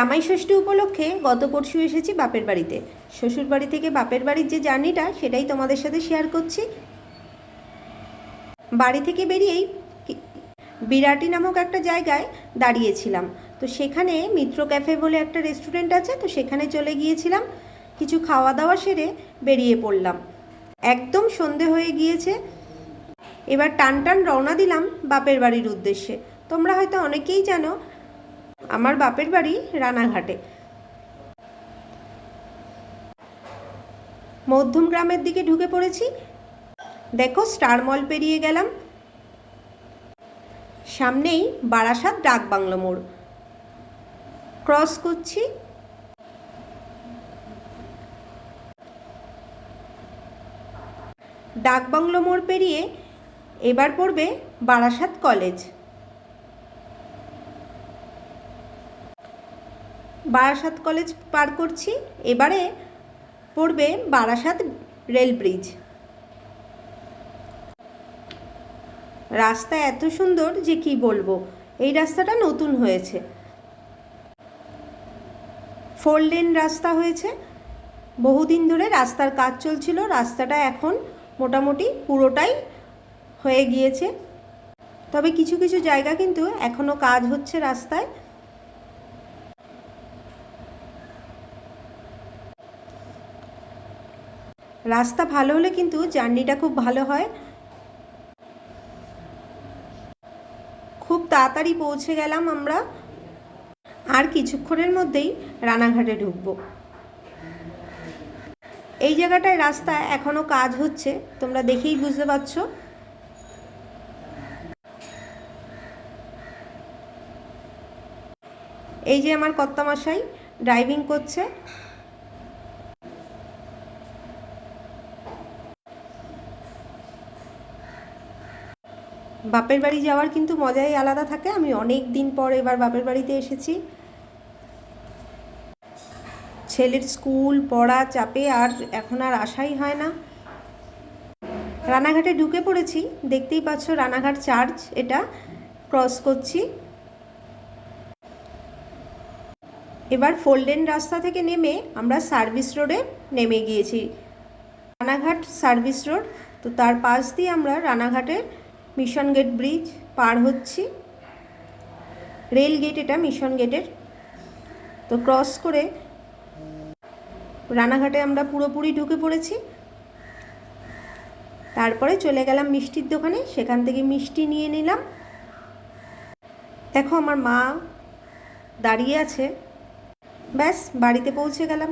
জামাই ষষ্ঠী উপলক্ষে গত পরশু এসেছি বাপের বাড়িতে। শ্বশুর বাড়ি থেকে বাপের বাড়ির যে জার্নিটা সেটাই তোমাদের সাথে শেয়ার করছি। বাড়ি থেকে বেরিয়েই বিরাটি নামক একটা জায়গায় দাঁড়িয়েছিলাম। তো সেখানে মিত্র ক্যাফে বলে একটা রেস্টুরেন্ট আছে, তো সেখানে চলে গিয়েছিলাম। কিছু খাওয়া দাওয়া সেরে বেরিয়ে পড়লাম। একদম সন্ধে হয়ে গিয়েছে। এবার টান টান রওনা দিলাম বাপের বাড়ির উদ্দেশ্যে। তোমরা হয়তো অনেকেই জানো আমার বাপের বাড়ি রানাঘাটে। মধ্যম গ্রামের দিকে ঢুকে পড়েছি। দেখো স্টার মল পেরিয়ে গেলাম, সামনেই বারাসাত ডাক বাংলো মোড় ক্রস করছি। ডাক বাংলো মোড় পেরিয়ে এবার পড়বে বারাসাত কলেজ। বারাসাত কলেজ পার করছি, এবারে পড়বে বারাসাত রেল ব্রিজ। রাস্তা এত সুন্দর যে কি বলবো। এই রাস্তাটা নতুন হয়েছে, 4 লেন রাস্তা হয়েছে। বহুদিন ধরে রাস্তার কাজ চলছিল, রাস্তাটা এখন মোটামুটি পুরোটাই হয়ে গিয়েছে। তবে কিছু কিছু জায়গা কিন্তু এখনও কাজ হচ্ছে রাস্তায়। রাস্তা ভালো হলে কিন্তু জার্নিটা খুব ভালো হয়। খুব তাড়াতাড়ি পৌঁছে গেলাম আমরা, আর কিছুক্ষণের মধ্যেই রানাঘাটে ঢুকবো। এই জায়গাটায় রাস্তা এখনও কাজ হচ্ছে, তোমরা দেখেই বুঝতে পারছো। এই যে আমার কর্তামশাই ড্রাইভিং করছে। বাপের বাড়ি যাওয়ার কিন্তু মজাই আলাদা থাকে। আমি অনেক দিন পর এবার বাপের বাড়িতে এসেছি। ছেলের স্কুল পড়া চাপে আর এখন আর আসাই হয় না। রানাঘাটে ঢুকে পড়েছি, দেখতেই পাচ্ছ রানাঘাট চার্চ, এটা ক্রস করছি। এবার 4 লেন রাস্তা থেকে নেমে আমরা সার্ভিস রোডে নেমে গিয়েছি। রানাঘাট সার্ভিস রোড, তো তার পাশ দিয়ে আমরা রানাঘাটের মিশন গেট ব্রিজ পার হচ্ছি। রেল গেট এটা মিশন গেটের। তো ক্রস করে রানাঘাটে আমরা পুরোপুরি ঢুকে পড়েছি। তারপরে চলে গেলাম মিষ্টির দোকানে, সেখান থেকে মিষ্টি নিয়ে নিলাম। দেখো আমার মা দাঁড়িয়ে আছে। ব্যাস বাড়িতে পৌঁছে গেলাম।